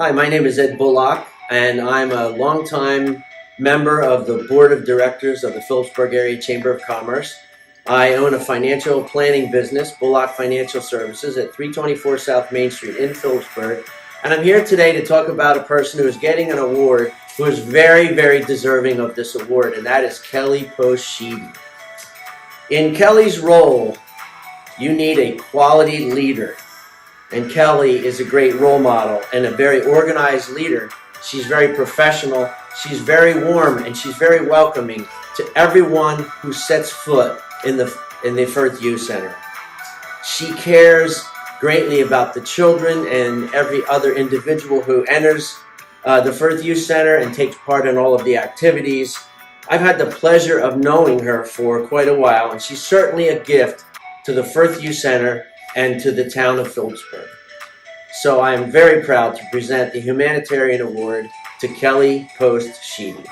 Hi, my name is Ed Bullock, and I'm a longtime member of the Board of Directors of the Phillipsburg Area Chamber of Commerce. I own a financial planning business, Bullock Financial Services, at 324 South Main Street in Phillipsburg. And I'm here today to talk about a person who is getting an award who is very, very deserving of this award, and that is Kelly Post-Sheedy. In Kelly's role, you need a quality leader. And Kelly is a great role model and a very organized leader. She's very professional, she's very warm, and she's very welcoming to everyone who sets foot in the Firth Youth Center. She cares greatly about the children and every other individual who enters the Firth Youth Center and takes part in all of the activities. I've had the pleasure of knowing her for quite a while, and she's certainly a gift to the Firth Youth Center and to the town of Phillipsburg. So I am very proud to present the Humanitarian Award to Kelly Post-Sheedy.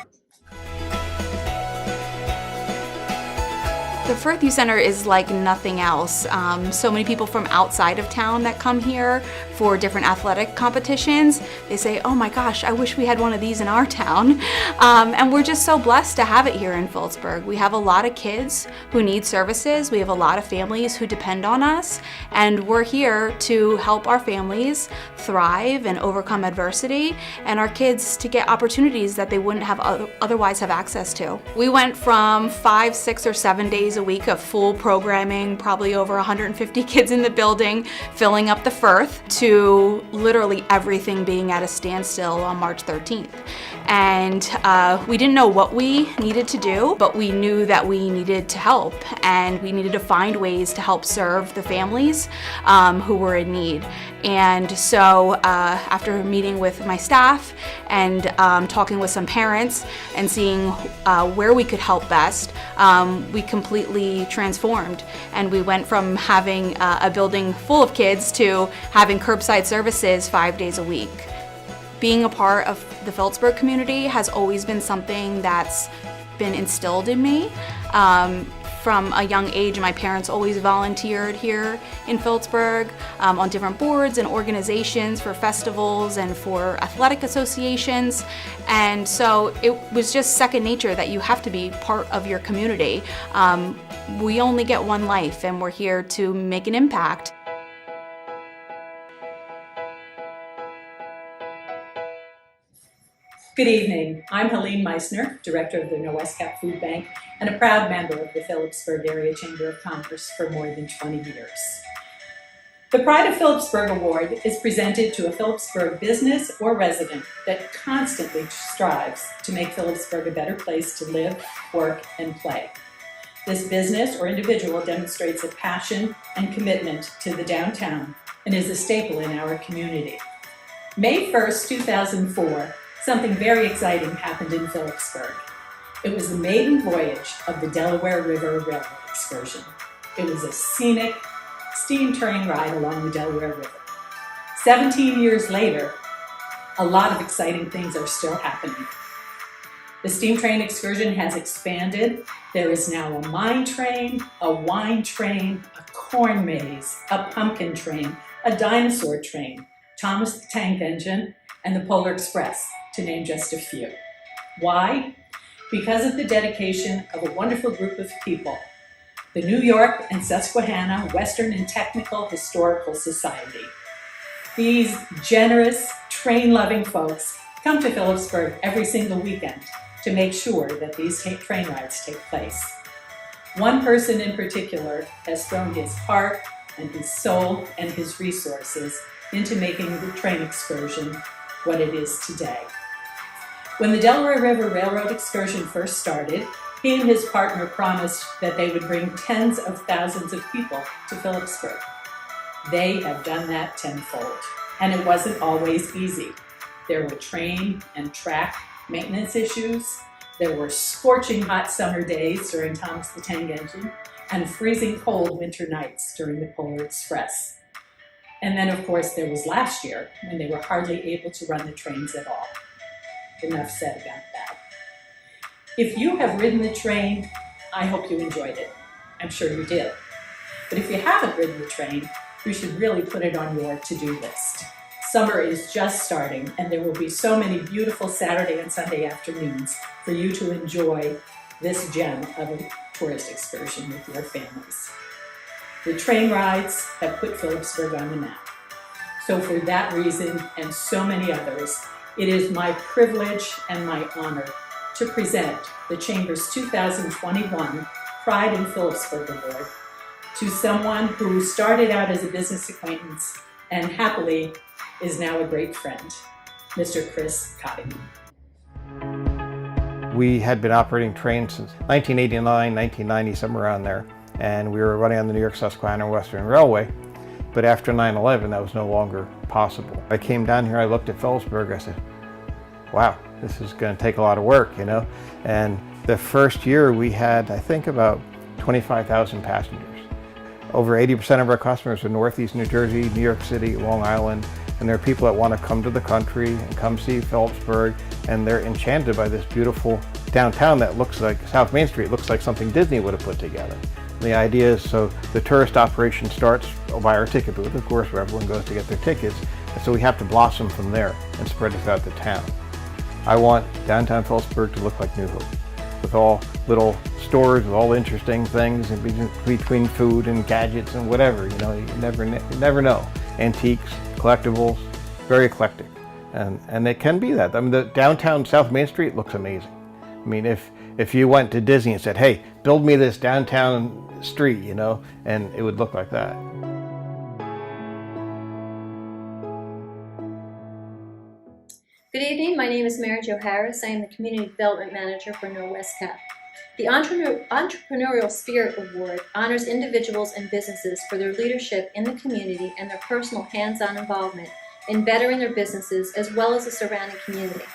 The Firth Youth Center is like nothing else. So many people from outside of town that come here for different athletic competitions, they say, oh my gosh, I wish we had one of these in our town. And we're just so blessed to have it here in Phillipsburg. We have a lot of kids who need services. We have a lot of families who depend on us. And we're here to help our families thrive and overcome adversity, and our kids to get opportunities that they wouldn't have otherwise have access to. We went from 5, 6, or 7 days a week of full programming, probably over 150 kids in the building, filling up the Firth, to literally everything being at a standstill on March 13th. And we didn't know what we needed to do, but we knew that we needed to help, and we needed to find ways to help serve the families who were in need. And so after meeting with my staff and talking with some parents and seeing where we could help best, we completely transformed. And we went from having a building full of kids to having curbside services 5 days a week. Being a part of the Phillipsburg community has always been something that's been instilled in me. From a young age, my parents always volunteered here in Phillipsburg on different boards and organizations for festivals and for athletic associations. And so it was just second nature that you have to be part of your community. We only get one life, and we're here to make an impact. Good evening. I'm Helene Meissner, Director of the Westcap Food Bank and a proud member of the Phillipsburg Area Chamber of Commerce for more than 20 years. The Pride of Phillipsburg Award is presented to a Phillipsburg business or resident that constantly strives to make Phillipsburg a better place to live, work, and play. This business or individual demonstrates a passion and commitment to the downtown and is a staple in our community. May 1st, 2004, something very exciting happened in Phillipsburg. It was the maiden voyage of the Delaware River Railroad excursion. It was a scenic, steam-turning ride along the Delaware River. 17 years later, a lot of exciting things are still happening. The steam train excursion has expanded. There is now a mine train, a wine train, a corn maze, a pumpkin train, a dinosaur train, Thomas the Tank Engine, and the Polar Express, to name just a few. Why? Because of the dedication of a wonderful group of people, the New York and Susquehanna Western and Technical Historical Society. These generous, train-loving folks come to Phillipsburg every single weekend to make sure that these train rides take place. One person in particular has thrown his heart and his soul and his resources into making the train excursion what it is today. When the Delaware River Railroad excursion first started, he and his partner promised that they would bring tens of thousands of people to Phillipsburg. They have done that tenfold, and it wasn't always easy. There were train and track maintenance issues, there were scorching hot summer days during Thomas the Tank Engine, and freezing cold winter nights during the Polar Express. And then, of course, there was last year when they were hardly able to run the trains at all. Enough said about that. If you have ridden the train, I hope you enjoyed it. I'm sure you did. But if you haven't ridden the train, you should really put it on your to-do list. Summer is just starting, and there will be so many beautiful Saturday and Sunday afternoons for you to enjoy this gem of a tourist excursion with your families. The train rides have put Phillipsburg on the map. So for that reason and so many others, it is my privilege and my honor to present the Chamber's 2021 Pride in Phillipsburg Award to someone who started out as a business acquaintance and happily is now a great friend, Mr. Chris Cotting. We had been operating trains since 1989, 1990, somewhere around there, and we were running on the New York Susquehanna Western Railway. But after 9/11, that was no longer possible. I came down here, I looked at Phillipsburg, I said, wow, this is going to take a lot of work, you know? And the first year we had, I think, about 25,000 passengers. Over 80% of our customers are Northeast New Jersey, New York City, Long Island, and there are people that want to come to the country and come see Phillipsburg, and they're enchanted by this beautiful downtown that looks like, South Main Street looks like something Disney would have put together. And the idea is, so the tourist operation starts by our ticket booth, of course, where everyone goes to get their tickets, and so we have to blossom from there and spread it throughout the town. I want downtown Phillipsburg to look like New Hope, with all little stores with all interesting things in between food and gadgets and whatever, you know, you never know. Antiques, collectibles, very eclectic. And it can be that. I mean, the downtown South Main Street looks amazing. I mean, if you went to Disney and said, hey, build me this downtown street, you know, and it would look like that. Good evening, my name is Mary Jo Harris. I am the Community Development Manager for Norwest Cap. The Entrepreneurial Spirit Award honors individuals and businesses for their leadership in the community and their personal hands-on involvement in bettering their businesses as well as the surrounding community.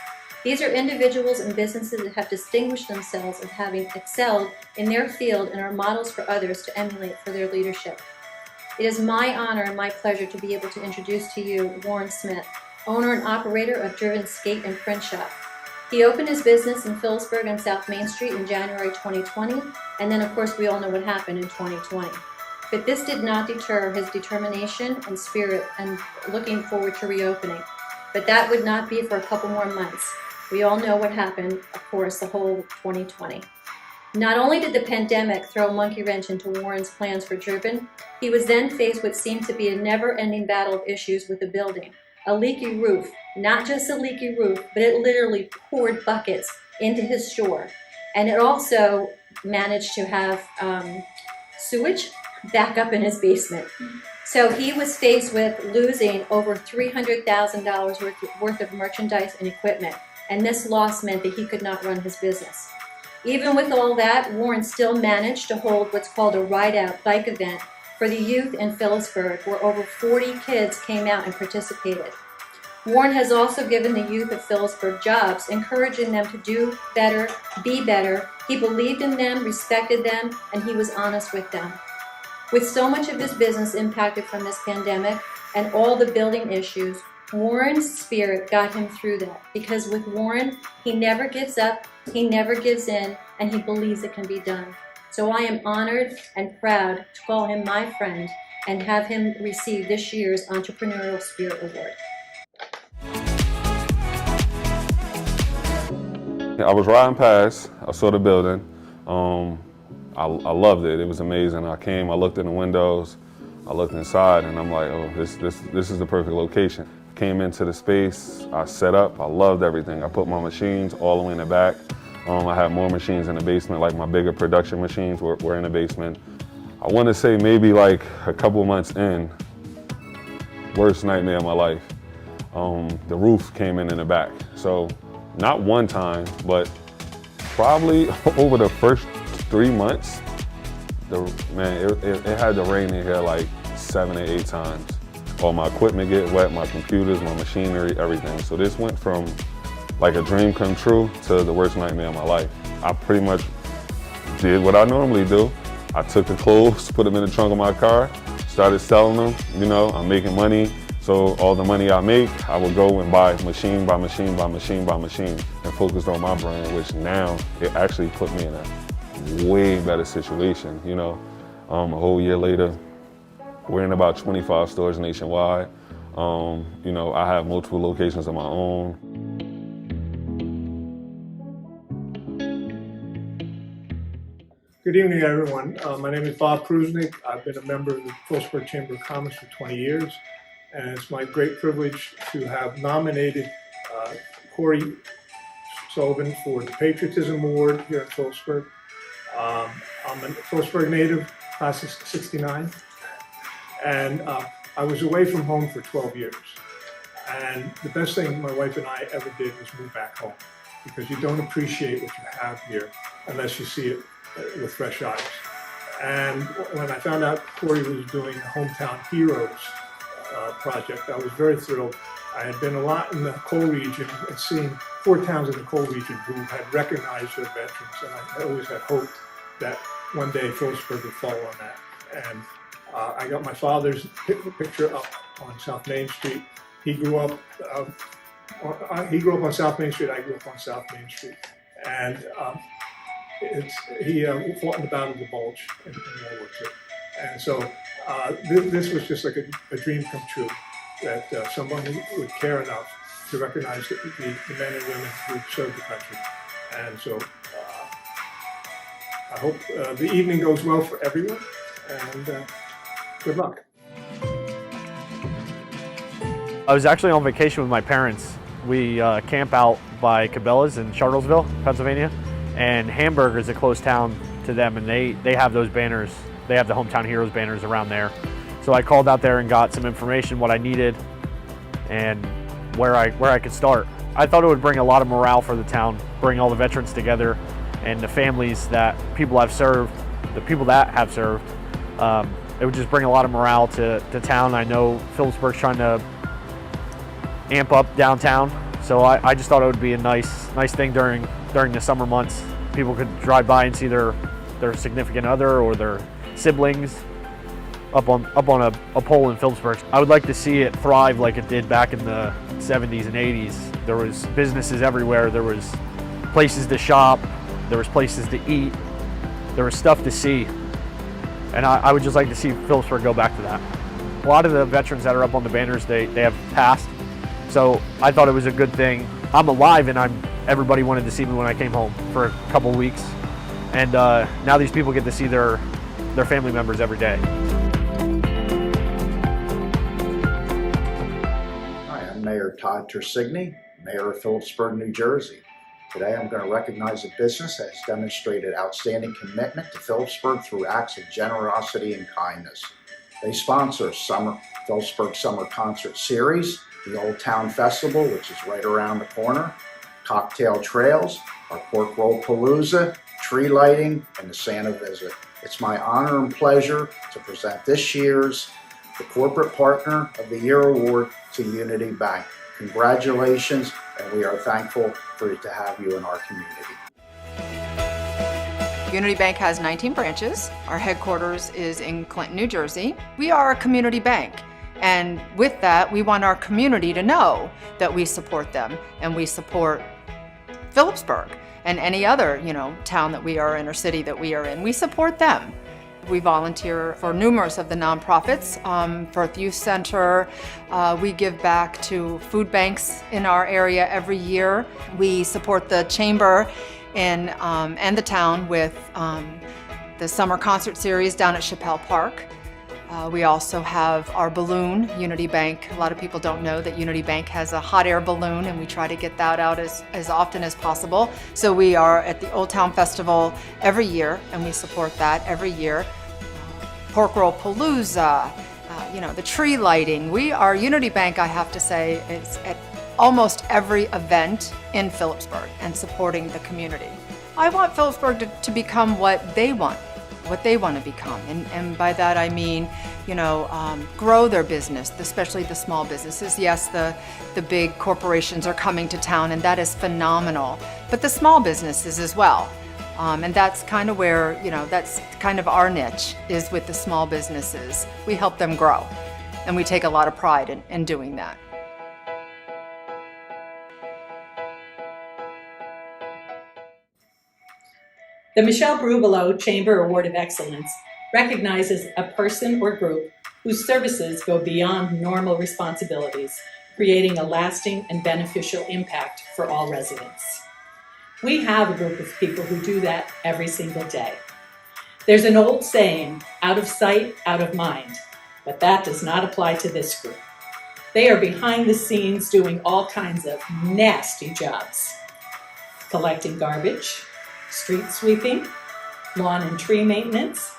These are individuals and businesses that have distinguished themselves in having excelled in their field and are models for others to emulate for their leadership. It is my honor and my pleasure to be able to introduce to you Warren Smith, owner and operator of Driven Skate and Print Shop. He opened his business in Phillipsburg on South Main Street in January 2020, and then of course we all know what happened in 2020. But this did not deter his determination and spirit and looking forward to reopening. But that would not be for a couple more months. We all know what happened, of course, the whole 2020. Not only did the pandemic throw a monkey wrench into Warren's plans for Driven, he was then faced with what seemed to be a never-ending battle of issues with the building. A leaky roof, not just a leaky roof, but it literally poured buckets into his store. And it also managed to have sewage back up in his basement. So he was faced with losing over $300,000 worth of merchandise and equipment. And this loss meant that he could not run his business. Even with all that, Warren still managed to hold what's called a ride-out bike event for the youth in Phillipsburg, where over 40 kids came out and participated. Warren has also given the youth of Phillipsburg jobs, encouraging them to do better, be better. He believed in them, respected them, and he was honest with them. With so much of his business impacted from this pandemic and all the building issues, Warren's spirit got him through that, because with Warren, he never gives up, he never gives in, and he believes it can be done. So I am honored and proud to call him my friend and have him receive this year's Entrepreneurial Spirit Award. I was riding past, I saw the building, I loved it, it was amazing. I came, I looked in the windows, I looked inside, and I'm like, oh, this is the perfect location. I came into the space, I set up, I loved everything. I put my machines all the way in the back. I had more machines in the basement, like my bigger production machines were in the basement. I want to say maybe like a couple months in, worst nightmare of my life. The roof came in the back. So not one time, but probably over the first 3 months, it had to rain in here like 7 or 8 times. All my equipment get wet, my computers, my machinery, everything. So this went from like a dream come true to the worst nightmare of my life. I pretty much did what I normally do. I took the clothes, put them in the trunk of my car, started selling them. You know, I'm making money. So all the money I make, I would go and buy machine by machine by machine by machine and focused on my brand, which now it actually put me in a way better situation. You know, a whole year later, we're in about 25 stores nationwide. You know, I have multiple locations of my own. Good evening, everyone. My name is Bob Kruznick. I've been a member of the Phillipsburg Chamber of Commerce for 20 years, and it's my great privilege to have nominated Corey Sullivan for the Patriotism Award here in Phillipsburg. I'm a Phillipsburg native, class of '69, and I was away from home for 12 years. And the best thing my wife and I ever did was move back home, because you don't appreciate what you have here unless you see it with fresh eyes. And when I found out Corey was doing the Hometown Heroes project, I was very thrilled. I had been a lot in the coal region and seen 4 towns in the coal region who had recognized their veterans, and I always had hoped that one day Phillipsburg would follow on that. And I got my father's picture up on South Main Street. He grew up on South Main Street. I grew up on South Main Street, and he fought in the Battle of the Bulge in World War II. And so this was just like a dream come true, that someone would care enough to recognize the men and women who served the country. And so I hope the evening goes well for everyone, and good luck. I was actually on vacation with my parents. We camp out by Cabela's in Charlottesville, Pennsylvania, and Hamburg is a close town to them, and they have those banners. They have the Hometown Heroes banners around there. So I called out there and got some information, what I needed, and where I could start. I thought it would bring a lot of morale for the town, bring all the veterans together, and the families that people have served, the people that have served. It would just bring a lot of morale to town. I know Phillipsburg's trying to amp up downtown, so I just thought it would be a nice thing during the summer months. People could drive by and see their significant other or their siblings up on a pole in Phillipsburg. I would like to see it thrive like it did back in the 70s and 80s. There was businesses everywhere. There was places to shop. There was places to eat. There was stuff to see. And I would just like to see Phillipsburg go back to that. A lot of the veterans that are up on the banners, they have passed. So I thought it was a good thing. I'm alive, and everybody wanted to see me when I came home for a couple weeks. And now these people get to see their family members every day. Hi, I'm Mayor Todd Tersigny, Mayor of Phillipsburg, New Jersey. Today I'm going to recognize a business that has demonstrated outstanding commitment to Phillipsburg through acts of generosity and kindness. They sponsor Phillipsburg Summer Concert Series, the Old Town Festival, which is right around the corner, cocktail trails, our pork roll palooza, tree lighting, and the Santa visit. It's my honor and pleasure to present this year's the Corporate Partner of the Year Award to Unity Bank. Congratulations, and we are thankful to have you in our community. Unity Bank has 19 branches. Our headquarters is in Clinton, New Jersey. We are a community bank. And with that, we want our community to know that we support them and we support Phillipsburg and any other, town that we are in or city that we are in. We support them. We volunteer for numerous of the nonprofits, Firth Youth Center. We give back to food banks in our area every year. We support the chamber and the town with the summer concert series down at Chappelle Park. We also have our balloon, Unity Bank. A lot of people don't know that Unity Bank has a hot air balloon, and we try to get that out as often as possible. So we are at the Old Town Festival every year, and we support that every year. Pork Roll Palooza, the tree lighting. We are Unity Bank, I have to say, is at almost every event in Phillipsburg and supporting the community. I want Phillipsburg to become what they want to become. And by that I mean, grow their business, especially the small businesses. Yes, the big corporations are coming to town, and that is phenomenal, but the small businesses as well. And that's kind of where, that's kind of our niche, is with the small businesses. We help them grow, and we take a lot of pride in doing that. The Michelle Brubelo Chamber Award of Excellence recognizes a person or group whose services go beyond normal responsibilities, creating a lasting and beneficial impact for all residents. We have a group of people who do that every single day. There's an old saying, out of sight, out of mind, but that does not apply to this group. They are behind the scenes doing all kinds of nasty jobs. Collecting garbage, street sweeping, lawn and tree maintenance,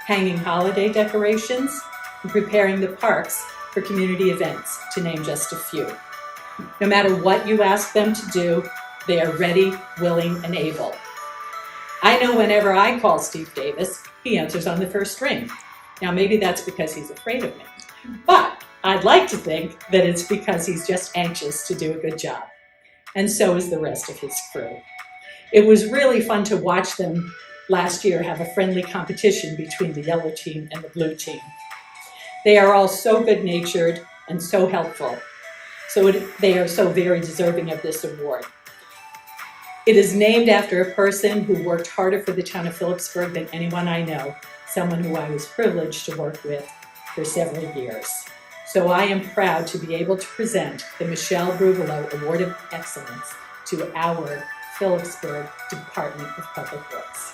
hanging holiday decorations, and preparing the parks for community events, to name just a few. No matter what you ask them to do, they are ready, willing, and able. I know whenever I call Steve Davis, he answers on the first ring. Now maybe that's because he's afraid of me, but I'd like to think that it's because he's just anxious to do a good job. And so is the rest of his crew. It was really fun to watch them last year have a friendly competition between the yellow team and the blue team. They are all so good-natured and so helpful, they are so very deserving of this award. It is named after a person who worked harder for the town of Phillipsburg than anyone I know, someone who I was privileged to work with for several years. So I am proud to be able to present the Michelle Bruvolo Award of Excellence to our Phillipsburg Department of Public Works.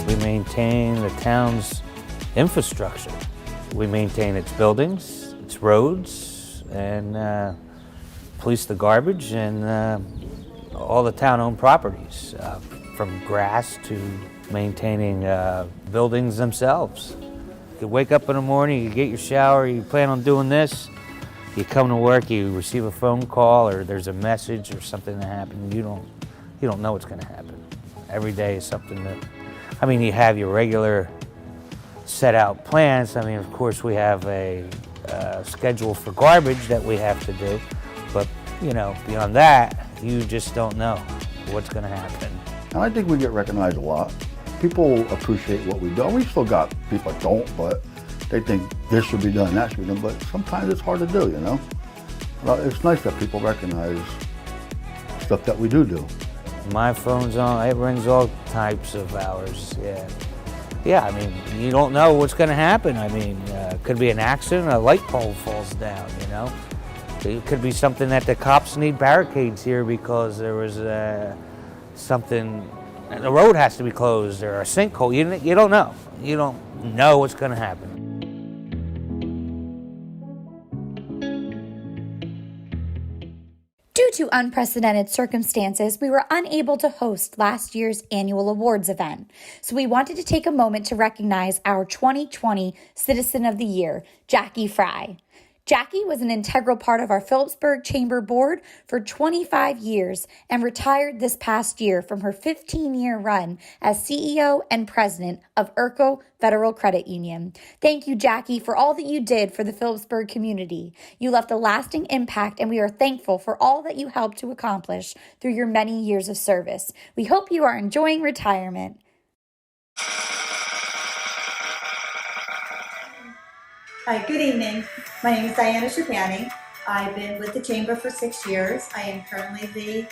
We maintain the town's infrastructure. We maintain its buildings, its roads, and police the garbage and all the town-owned properties, from grass to maintaining buildings themselves. You wake up in the morning, you get your shower, you plan on doing this, you come to work, you receive a phone call, or there's a message or something that happened, you don't know what's going to happen. Every day is something that, you have your regular set out plans. Of course, we have a schedule for garbage that we have to do, but beyond that, you just don't know what's going to happen. And I think we get recognized a lot. People appreciate what we do. We still got people that don't, but they think this should be done, that should be done, but sometimes it's hard to do, But it's nice that people recognize stuff that we do. My phone's on, it rings all types of hours, yeah. Yeah, you don't know what's going to happen. It could be an accident, a light pole falls down, It could be something that the cops need barricades here because there was something, the road has to be closed or a sinkhole. You don't know. You don't know what's going to happen. Due to unprecedented circumstances, we were unable to host last year's annual awards event. So we wanted to take a moment to recognize our 2020 Citizen of the Year, Jackie Fry. Jackie was an integral part of our Phillipsburg Chamber Board for 25 years and retired this past year from her 15-year run as CEO and president of ERCO Federal Credit Union. Thank you, Jackie, for all that you did for the Phillipsburg community. You left a lasting impact, and we are thankful for all that you helped to accomplish through your many years of service. We hope you are enjoying retirement. Hi, good evening. My name is Diana Shapani. I've been with the Chamber for 6 years. I am currently the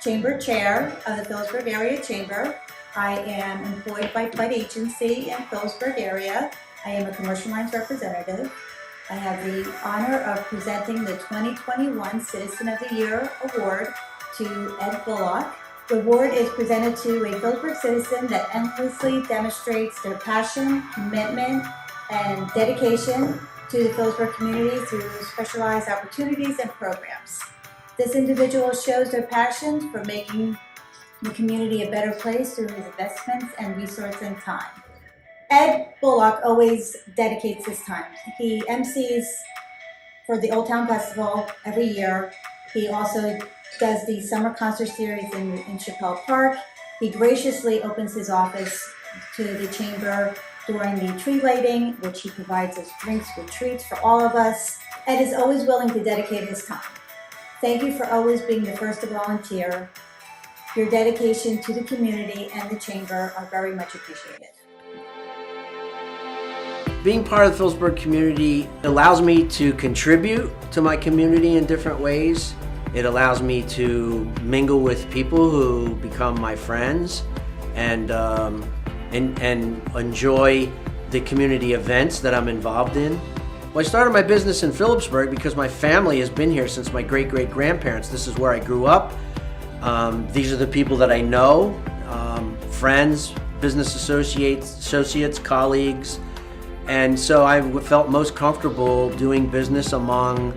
Chamber Chair of the Phillipsburg Area Chamber. I am employed by Bud Agency in Phillipsburg area. I am a commercial lines representative. I have the honor of presenting the 2021 Citizen of the Year Award to Ed Bullock. The award is presented to a Phillipsburg citizen that endlessly demonstrates their passion, commitment, and dedication to the Phillipsburg community through specialized opportunities and programs. This individual shows their passion for making the community a better place through his investments and resource and time. Ed Bullock always dedicates his time. He MCs for the Old Town Festival every year. He also does the summer concert series in Chappelle Park. He graciously opens his office to the Chamber during the tree lighting, which he provides us drinks with treats for all of us. Ed is always willing to dedicate his time. Thank you for always being the first to volunteer. Your dedication to the community and the Chamber are very much appreciated. Being part of the Phillipsburg community allows me to contribute to my community in different ways. It allows me to mingle with people who become my friends, and and enjoy the community events that I'm involved in. Well, I started my business in Phillipsburg because my family has been here since my great-great-grandparents. This is where I grew up. These are the people that I know, friends, business associates, colleagues. And so I felt most comfortable doing business among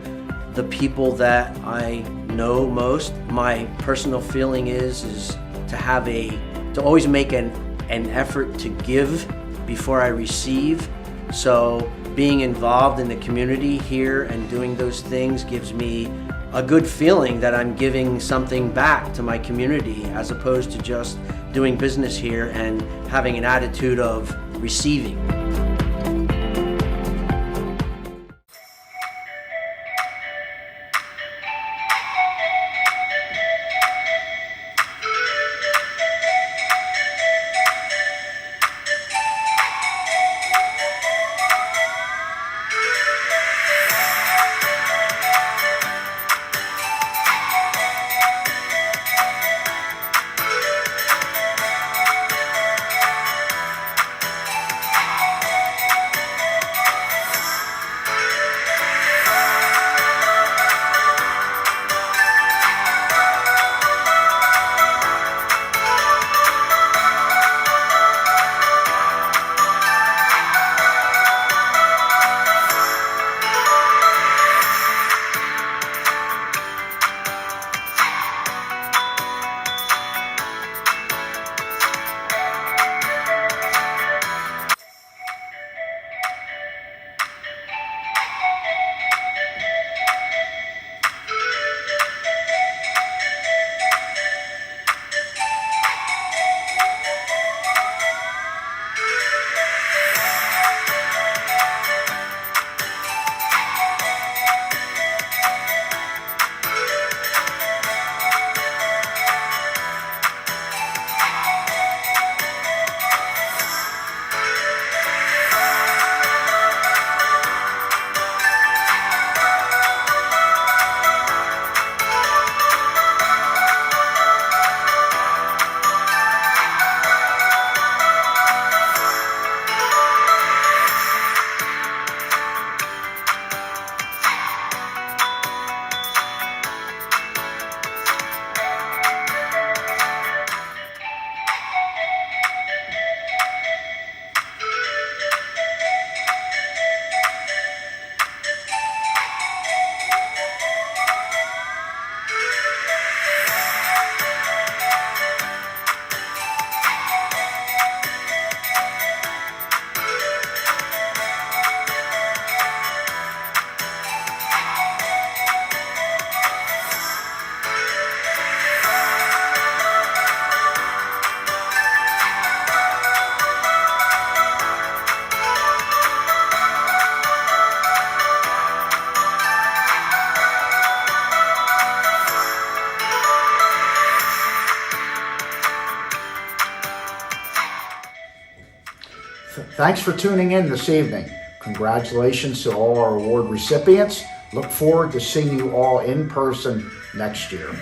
the people that I know most. My personal feeling is to always make an effort to give before I receive. So being involved in the community here and doing those things gives me a good feeling that I'm giving something back to my community, as opposed to just doing business here and having an attitude of receiving. Thanks for tuning in this evening. Congratulations to all our award recipients. Look forward to seeing you all in person next year.